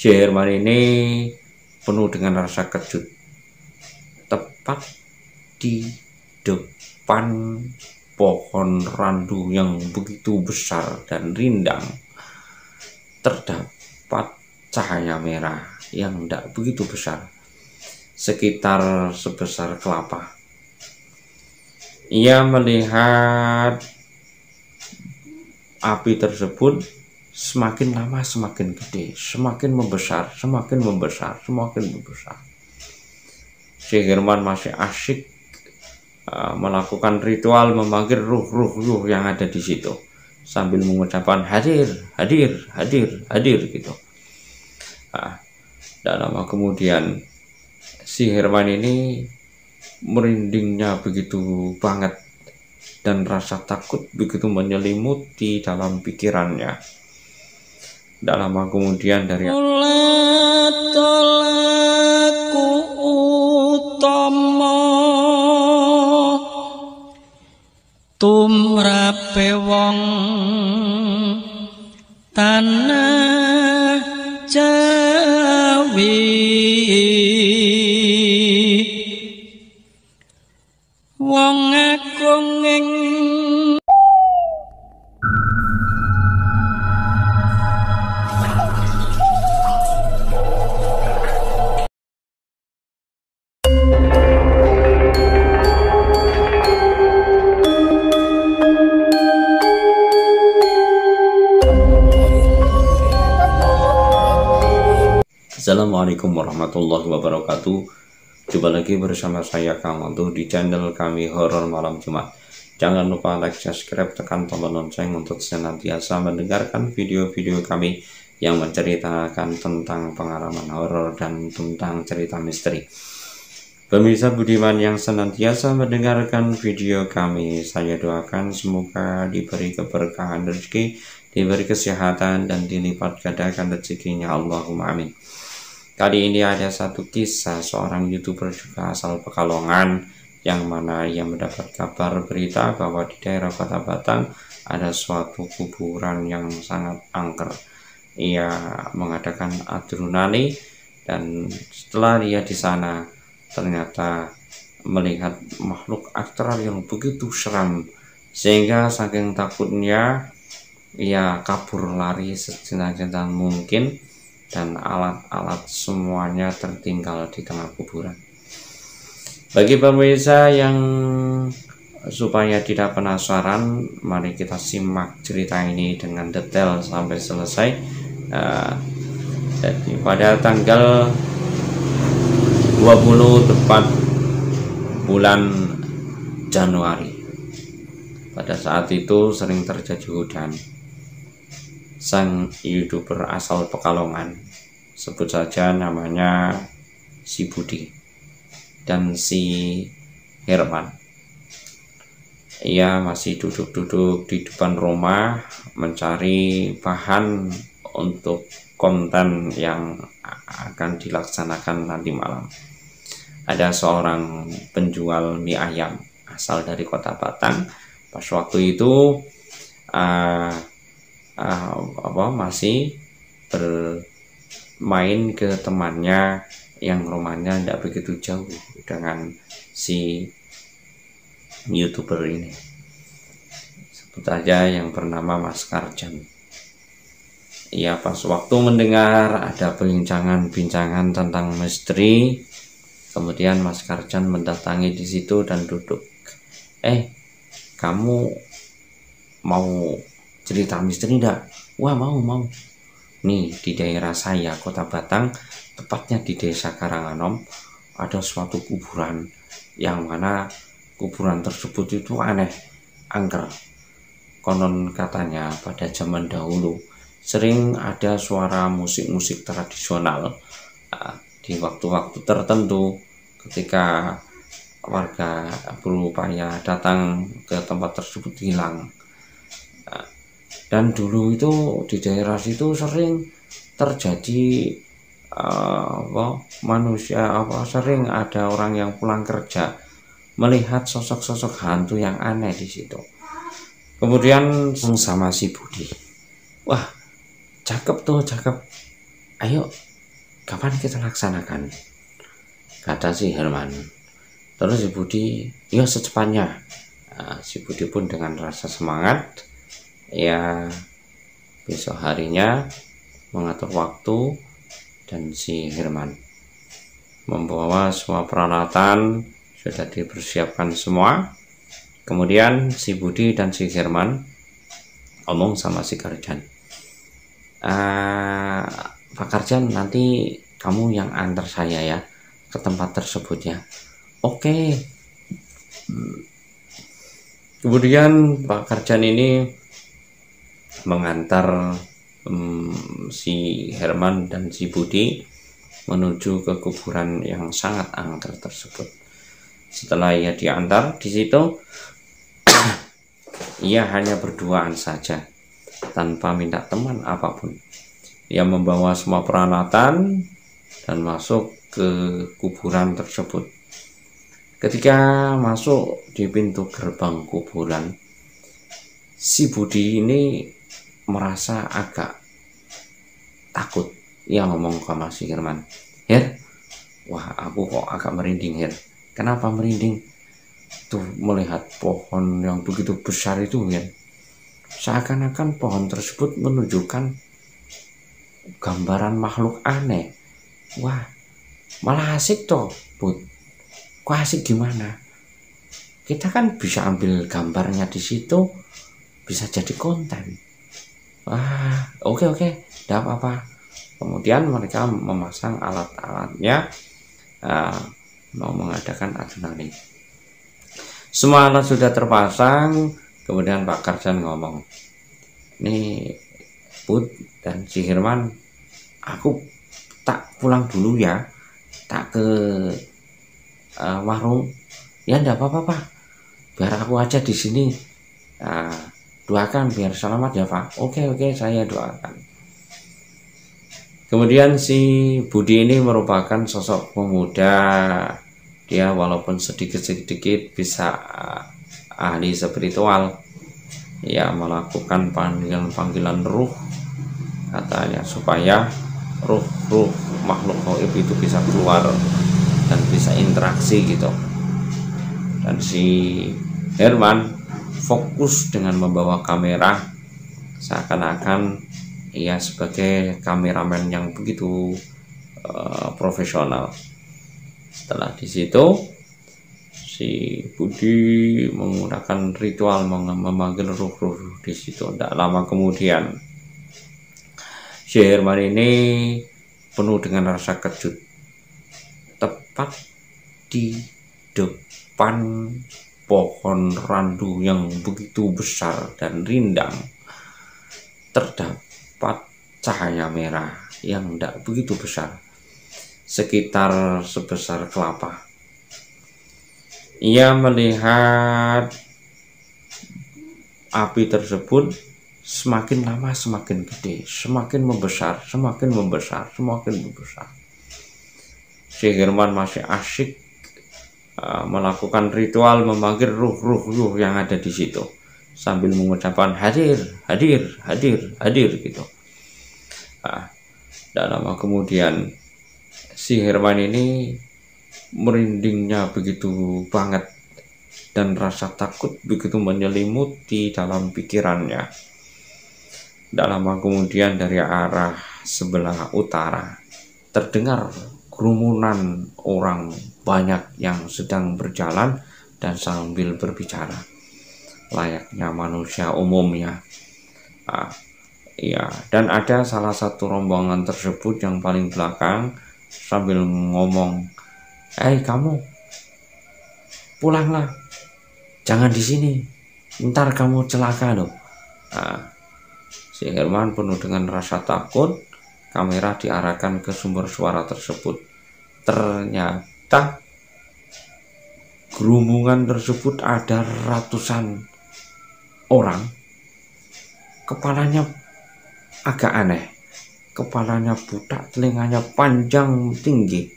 Si Herman ini penuh dengan rasa kejut. Tepat di depan pohon randu yang begitu besar dan rindang, terdapat cahaya merah yang tidak begitu besar, sekitar sebesar kelapa. Ia melihat api tersebut semakin lama semakin gede, semakin membesar, semakin membesar, semakin membesar. Si Herman masih asyik melakukan ritual memanggil ruh yang ada di situ sambil mengucapkan hadir, hadir, hadir, hadir gitu. Tak lama kemudian si Herman ini merindingnya begitu banget dan rasa takut begitu menyelimuti dalam pikirannya. Tak lama kemudian dari tumrape wong tanah Jawi, wong agung ing Assalamualaikum warahmatullahi wabarakatuh. Jumpa lagi bersama saya Kang Mantu di channel kami Horor Malam Jumat. Jangan lupa like, subscribe, tekan tombol lonceng untuk senantiasa mendengarkan video-video kami yang menceritakan tentang pengalaman horor dan tentang cerita misteri. Pemirsa budiman yang senantiasa mendengarkan video kami, saya doakan semoga diberi keberkahan rezeki, diberi kesehatan, dan dilipat gandakan rezekinya. Allahumma amin. Kali ini ada satu kisah seorang YouTuber juga asal Pekalongan, yang mana ia mendapat kabar berita bahwa di daerah Kota Batang ada suatu kuburan yang sangat angker. Ia mengadakan adrenalin, dan setelah dia di sana ternyata melihat makhluk astral yang begitu seram, sehingga saking takutnya ia kabur lari sejenak-jenak mungkin, dan alat-alat semuanya tertinggal di tengah kuburan. Bagi pemirsa yang supaya tidak penasaran, mari kita simak cerita ini dengan detail sampai selesai. Jadi pada tanggal 24 bulan Januari, pada saat itu sering terjadi hujan. Sang YouTuber asal Pekalongan, sebut saja namanya si Budi dan si Herman, ia masih duduk-duduk di depan rumah mencari bahan untuk konten yang akan dilaksanakan nanti malam. Ada seorang penjual mie ayam asal dari Kota Batang. Pas waktu itu masih bermain ke temannya yang rumahnya tidak begitu jauh dengan si YouTuber ini, sebut saja yang bernama Mas Karjan. Ia pas waktu mendengar ada bincangan tentang misteri, kemudian Mas Karjan mendatangi di situ dan duduk. Kamu mau cerita misteri enggak? Wah, mau. Nih, di daerah saya Kota Batang, tepatnya di Desa Karanganom, ada suatu kuburan yang mana kuburan tersebut itu aneh, angker. Konon katanya pada zaman dahulu sering ada suara musik-musik tradisional di waktu-waktu tertentu ketika warga berupaya datang ke tempat tersebut hilang. Dan dulu itu di daerah situ sering terjadi sering ada orang yang pulang kerja melihat sosok-sosok hantu yang aneh di situ. Kemudian sama si Budi, wah cakep tuh, cakep, ayo kapan kita laksanakan? Kata si Herman. Terus si Budi, ya secepatnya. Nah, si Budi pun dengan rasa semangat, ya besok harinya mengatur waktu, dan si Herman membawa semua peralatan sudah dipersiapkan semua. Kemudian si Budi dan si Herman ngomong sama si Karjan, Pak Karjan, nanti kamu yang antar saya ya ke tempat tersebut ya. Oke. Kemudian Pak Karjan ini mengantar si Herman dan si Budi menuju ke kuburan yang sangat angker tersebut. Setelah ia diantar di situ, ia hanya berduaan saja tanpa minta teman apapun. Ia membawa semua peralatan dan masuk ke kuburan tersebut. Ketika masuk di pintu gerbang kuburan, si Budi ini merasa agak takut. Ia ngomong sama si Herman, Her, wah aku kok agak merinding Her. Kenapa merinding? Tuh melihat pohon yang begitu besar itu Her. Seakan-akan pohon tersebut menunjukkan gambaran makhluk aneh. Wah, malah asik toh Bud. Kok asik gimana? Kita kan bisa ambil gambarnya di situ, bisa jadi konten. Wah, oke, tidak apa-apa. Kemudian mereka memasang alat-alatnya, mau mengadakan adrenalin. Semua alat sudah terpasang. Kemudian Pak Karjan ngomong, nih Bud dan si Herman, aku tak pulang dulu ya, tak ke warung. Ya enggak apa-apa Pak, biar aku aja di sini. Doakan biar selamat ya Pak. Oke, saya doakan. Kemudian si Budi ini merupakan sosok pemuda. Dia walaupun sedikit-sedikit bisa ahli spiritual, ya melakukan panggilan-panggilan ruh, katanya supaya ruh makhluk gaib itu bisa keluar dan bisa interaksi gitu. Dan si Herman fokus dengan membawa kamera, seakan-akan ia sebagai kameramen yang begitu profesional. Setelah di situ si Budi menggunakan ritual memanggil ruh-ruh di situ. Tidak lama kemudian si Herman ini penuh dengan rasa kejut. Tepat di depan pohon randu yang begitu besar dan rindang terdapat cahaya merah yang tidak begitu besar, sekitar sebesar kelapa. Ia melihat api tersebut semakin lama semakin gede, semakin membesar. Si Herman masih asyik melakukan ritual memanggil ruh yang ada di situ sambil mengucapkan hadir gitu. Dan lama kemudian si Herman ini merindingnya begitu banget dan rasa takut begitu menyelimuti dalam pikirannya. Tak lama kemudian dari arah sebelah utara terdengar kerumunan orang banyak yang sedang berjalan dan sambil berbicara layaknya manusia umumnya. Ya, dan ada salah satu rombongan tersebut yang paling belakang sambil ngomong, kamu pulanglah, jangan di sini, ntar kamu celaka loh. Si Herman penuh dengan rasa takut. Kamera diarahkan ke sumber suara tersebut. Ternyata kerumunan tersebut ada ratusan orang. Kepalanya agak aneh. Kepalanya butak, telinganya panjang tinggi,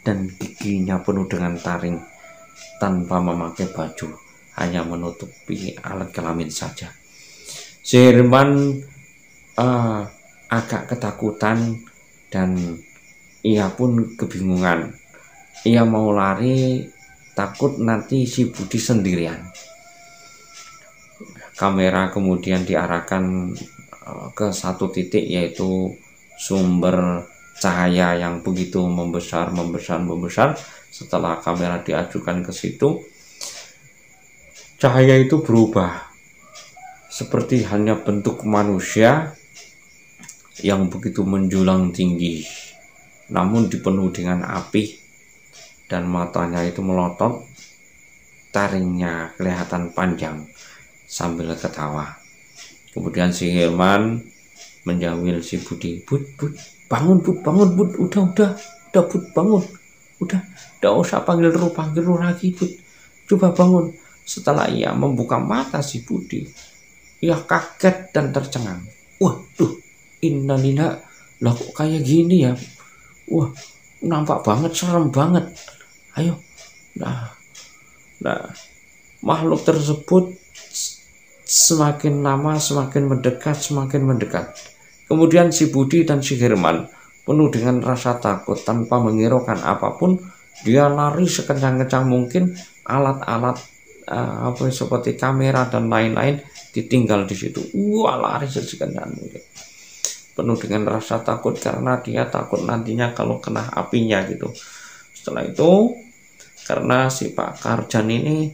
dan giginya penuh dengan taring, tanpa memakai baju, hanya menutupi alat kelamin saja. Si Herman agak ketakutan dan ia pun kebingungan. Ia mau lari, takut nanti si Budi sendirian. Kamera kemudian diarahkan ke satu titik, yaitu sumber cahaya yang begitu membesar. Setelah kamera diajukan ke situ, cahaya itu berubah seperti hanya bentuk manusia yang begitu menjulang tinggi, namun dipenuhi dengan api, dan matanya itu melotot, taringnya kelihatan panjang sambil ketawa. Kemudian si Herman menjawil si Budi, Bud, bangun Bud, udah Bud, bangun, udah usah panggil lu lagi Bud, coba bangun. Setelah ia membuka mata si Budi, ia kaget dan tercengang. Waduh, innalillah, lah kok kayak gini ya? Wah, nampak banget, serem banget. Ayo, nah, makhluk tersebut semakin lama semakin mendekat. Kemudian si Budi dan si Herman penuh dengan rasa takut, tanpa menghiraukan apapun, dia lari sekencang-kencang mungkin. Alat-alat seperti kamera dan lain-lain ditinggal di situ. Lari sekencang mungkin, penuh dengan rasa takut karena dia takut nantinya kalau kena apinya gitu. Setelah itu, karena si Pak Karjan ini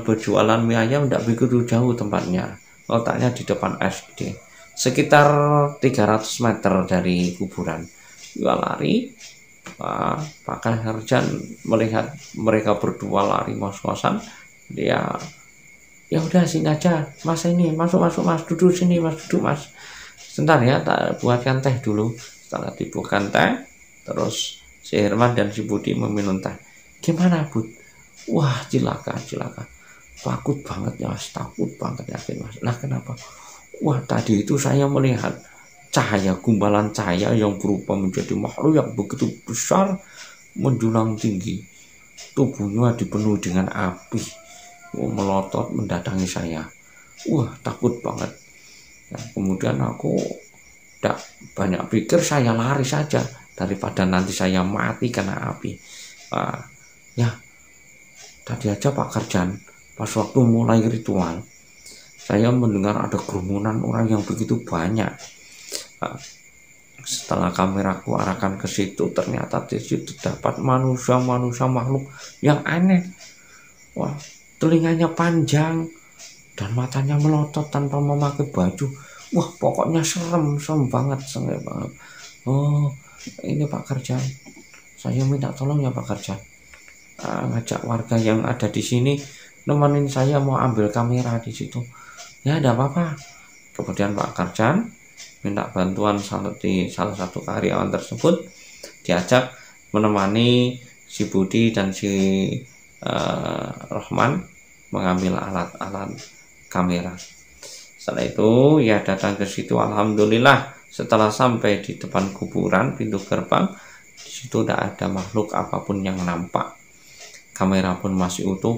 berjualan mie ayam tidak begitu jauh tempatnya, letaknya di depan SD, sekitar 300 meter dari kuburan. Dia lari. Pak Karjan melihat mereka berdua lari ngos-ngosan, dia, ya udah sini aja mas, ini masuk mas, duduk sini mas, duduk mas, sebentar ya, tak buatkan teh dulu. Setelah dibuatkan teh, terus si Herman dan si Budi meminum teh. Gimana Bud? Wah, cilaka, takut banget ya mas, takut banget yakin mas. Nah kenapa? Wah, tadi itu saya melihat cahaya, gumpalan cahaya yang berubah menjadi makhluk yang begitu besar, menjulang tinggi, tubuhnya dipenuhi dengan api, melotot mendatangi saya. Wah, takut banget. Nah, kemudian aku tidak banyak pikir, saya lari saja daripada nanti saya mati kena api. Ya, tadi aja Pak Karjan, pas waktu mulai ritual, saya mendengar ada kerumunan orang yang begitu banyak. Setelah kameraku arahkan ke situ, ternyata di situ dapat manusia makhluk yang aneh. Wah, telinganya panjang dan matanya melotot tanpa memakai baju. Wah, pokoknya serem banget. Oh, ini Pak Karjan, saya minta tolong ya Pak Karjan, ngajak warga yang ada di sini nemenin saya, mau ambil kamera di situ. Ya, ada apa-apa. Kemudian Pak Karjan minta bantuan di salah satu karyawan tersebut, diajak menemani si Budi dan si Rahman mengambil alat-alat kamera. Setelah itu ia datang ke situ. Alhamdulillah, setelah sampai di depan kuburan, pintu gerbang, di situ tidak ada makhluk apapun yang nampak. Kamera pun masih utuh,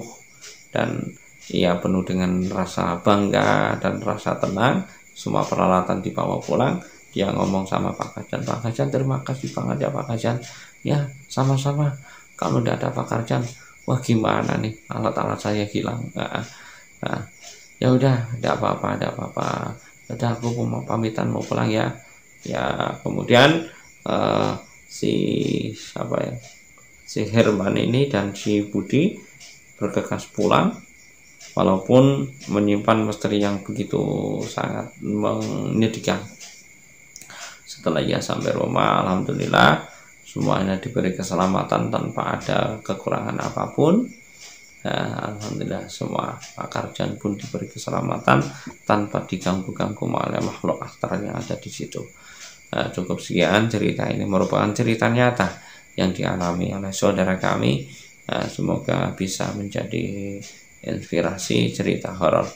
dan ia penuh dengan rasa bangga dan rasa tenang. Semua peralatan dibawa pulang. Dia ngomong sama Pak Karjan, Pak Karjan, terima kasih banget ya Pak Karjan. Ya, sama-sama. Kalau tidak ada Pak Karjan, wah gimana nih, alat-alat saya hilang. Ya udah, tidak apa-apa. Udah, aku mau pamitan, mau pulang ya. Ya, kemudian si Herman ini dan si Budi bergegas pulang, walaupun menyimpan misteri yang begitu sangat menyedihkan. Setelah ia sampai rumah, alhamdulillah semuanya diberi keselamatan tanpa ada kekurangan apapun. Alhamdulillah, semua Pak Karjan pun diberi keselamatan tanpa diganggu-ganggu oleh makhluk astral yang ada di situ. Cukup sekian cerita ini, merupakan cerita nyata yang dialami oleh saudara kami. Semoga bisa menjadi inspirasi cerita horor.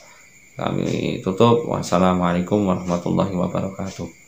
Kami tutup. Wassalamualaikum warahmatullahi wabarakatuh.